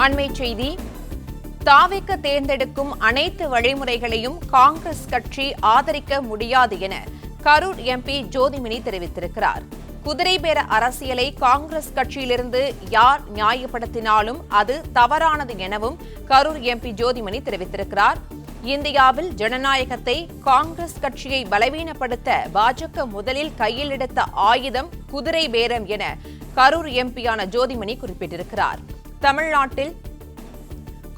அண்மைச் செய்தி. தாவேக தேர்ந்தெடுக்கும் அனைத்து வழிமுறைகளையும் காங்கிரஸ் கட்சி ஆதரிக்க முடியாது என கரூர் எம்பி ஜோதிமணி தெரிவித்திருக்கிறார். குதிரை பேர அரசியலை காங்கிரஸ் கட்சியிலிருந்து யார் நியாயப்படுத்தினாலும் அது தவறானது எனவும் கரூர் எம்பி ஜோதிமணி தெரிவித்திருக்கிறார். இந்தியாவில் ஜனநாயகத்தை காங்கிரஸ் கட்சியை பலவீனப்படுத்த பாஜக முதலில் கையில் எடுத்த ஆயுதம் குதிரை பேரம் என கரூர் எம்பியான ஜோதிமணி குறிப்பிட்டிருக்கிறார். தமிழ்நாட்டில்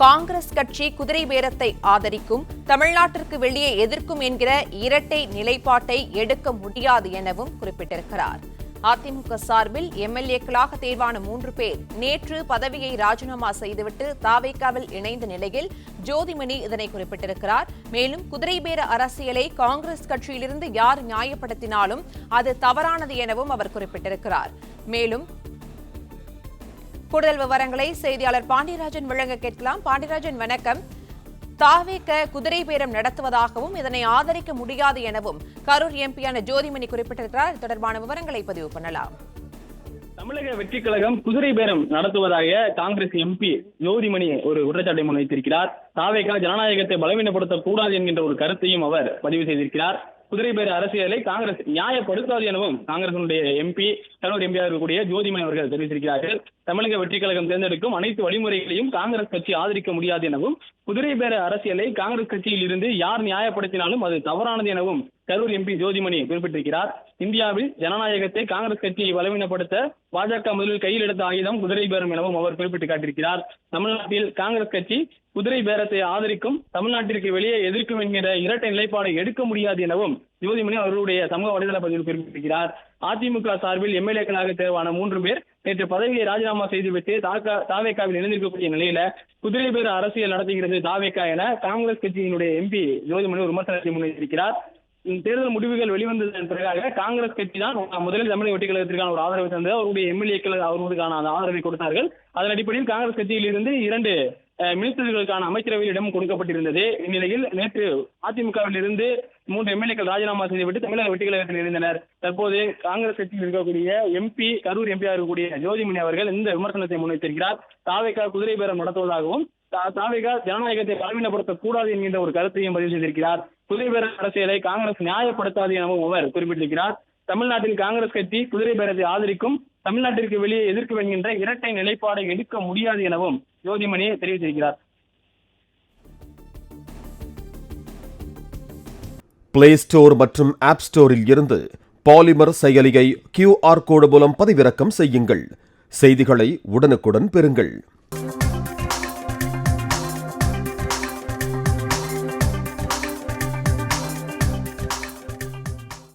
காங்கிரஸ் கட்சி குதிரை பேரத்தை ஆதரிக்கும், தமிழ்நாட்டிற்கு வெளியே எதிர்க்கும் என்கிற இரட்டை நிலைப்பாட்டை எடுக்க முடியாது எனவும் குறிப்பிட்டிருக்கிறார். அதிமுக சார்பில் எம்எல்ஏக்களாக தேர்வான 3 பேர் நேற்று பதவியை ராஜினாமா செய்துவிட்டு தாவேகாவில் இணைந்த நிலையில் ஜோதிமணி இதனை குறிப்பிட்டிருக்கிறார். மேலும் குதிரை பேர அரசியலை காங்கிரஸ் கட்சியிலிருந்து யார் நியாயப்படுத்தினாலும் அது தவறானது எனவும் அவர் குறிப்பிட்டிருக்கிறார். மேலும் கூடுதல் விவரங்களை செய்தியாளர் பாண்டியராஜன் வழங்க கேட்கலாம். பாண்டியராஜன், வணக்கம். தாவேக குதிரை பேரம் நடத்துவதாகவும் இதனை ஆதரிக்க முடியாது எனவும் கரூர் எம்பியான ஜோதிமணி குறிப்பிட்டிருக்கிறார். இது தொடர்பான விவரங்களை பதிவு பண்ணலாம். தமிழக வெற்றி கழகம் குதிரை பேரம் நடத்துவதாக காங்கிரஸ் எம்பி ஜோதிமணி ஒரு குற்றச்சாட்டை முன்வைத்திருக்கிறார். தாவேக ஜனநாயகத்தை பலவீனப்படுத்தக் கூடாது என்கின்ற ஒரு கருத்தையும் அவர் பதிவு செய்திருக்கிறார். குதிரை பேர அரசியலை காங்கிரஸ் நியாயப்படுத்தாது எனவும் காங்கிரசினுடைய எம்பி கரூர் எம்பியாக இருக்கக்கூடிய ஜோதிமணி அவர்கள் தெரிவித்திருக்கிறார்கள். தமிழக வெற்றி கழகம் தேர்ந்தெடுக்கும் அனைத்து வழிமுறைகளையும் காங்கிரஸ் கட்சி ஆதரிக்க முடியாது எனவும், குதிரை பேர அரசியலை காங்கிரஸ் கட்சியில் இருந்து யார் நியாயப்படுத்தினாலும் அது தவறானது எனவும் கரூர் எம்பி ஜோதிமணி குறிப்பிட்டிருக்கிறார். இந்தியாவில் ஜனநாயகத்தை காங்கிரஸ் கட்சியை பலவீனப்படுத்த பாஜக முதலில் கையில் எடுத்த ஆயுதம் குதிரை பேரம் எனவும் அவர் குறிப்பிட்டு காட்டியிருக்கிறார். தமிழ்நாட்டில் காங்கிரஸ் கட்சி குதிரை பேரத்தை ஆதரிக்கும், தமிழ்நாட்டிற்கு வெளியே எதிர்க்கும் என்கிற இரட்டை நிலைப்பாடை எடுக்க முடியாது எனவும் ஜோதிமணி அவர்களுடைய சமூக வலைதள பதிவில் குறிப்பிட்டிருக்கிறார். அதிமுக சார்பில் எம்எல்ஏக்களாக தேர்வான 3 பேர் நேற்று பதவியை ராஜினாமா செய்துவிட்டு தாவேகாவில் இணைந்திருக்கக்கூடிய நிலையில குதிரை பேர அரசியல் நடத்துகிறது தாவேகா என காங்கிரஸ் கட்சியினுடைய எம்பி ஜோதிமணி ஒரு விமர்சனத்தை முன்வைத்திருக்கிறார். தேர்தல் முடிவுகள் வெளிவந்ததன் பிறகாக காங்கிரஸ் கட்சி தான் முதலில் தமிழக வெற்றி கழகத்திற்கான ஒரு ஆதரவை தந்தது. அவருடைய எம்எல்ஏக்கள் அவர்களுக்கான அந்த ஆதரவை கொடுத்தார்கள். அதன் அடிப்படையில் காங்கிரஸ் கட்சியில் இருந்து 2 மினிஸ்டர்களுக்கான அமைச்சரவையில் இடம் கொடுக்கப்பட்டிருந்தது. இந்நிலையில் நேற்று அதிமுகவில் இருந்து 3 எம்எல்ஏக்கள் ராஜினாமா செய்துவிட்டு தமிழக வெற்றி கழகத்தில் இருந்தனர். தற்போது காங்கிரஸ் கட்சியில் இருக்கக்கூடிய எம்பி கரூர் எம்பியாக இருக்கக்கூடிய ஜோதிமணி அவர்கள் இந்த விமர்சனத்தை முன்வைத்திருக்கிறார். தாவேகா குதிரை பேரம் நடத்துவதாகவும், தாவேகா ஜனநாயகத்தை பலவீனப்படுத்தக் கூடாது என்கின்ற ஒரு கருத்தையும் பதிவு செய்திருக்கிறார். குதிரை பேர அரசியலை காங்கிரஸ் நியாயப்படுத்தாது எனவும் அவர் குறிப்பிட்டிருக்கிறார். தமிழ்நாட்டில் காங்கிரஸ் கட்சி குதிரை பேரத்தை ஆதரிக்கும், தமிழ்நாட்டிற்கு வெளியே எதிர்க்கும் என்கின்ற இரட்டை நிலைப்பாடை எடுக்க முடியாது எனவும் ஜோதிமணி தெரிவித்திருக்கிறார். பிளே ஸ்டோர் மற்றும் ஆப் ஸ்டோரில் இருந்து பாலிமர் செயலியை QR கோடு மூலம் பதிவிறக்கம் செய்யுங்கள். செய்திகளை உடனுக்குடன் பெறுங்கள்.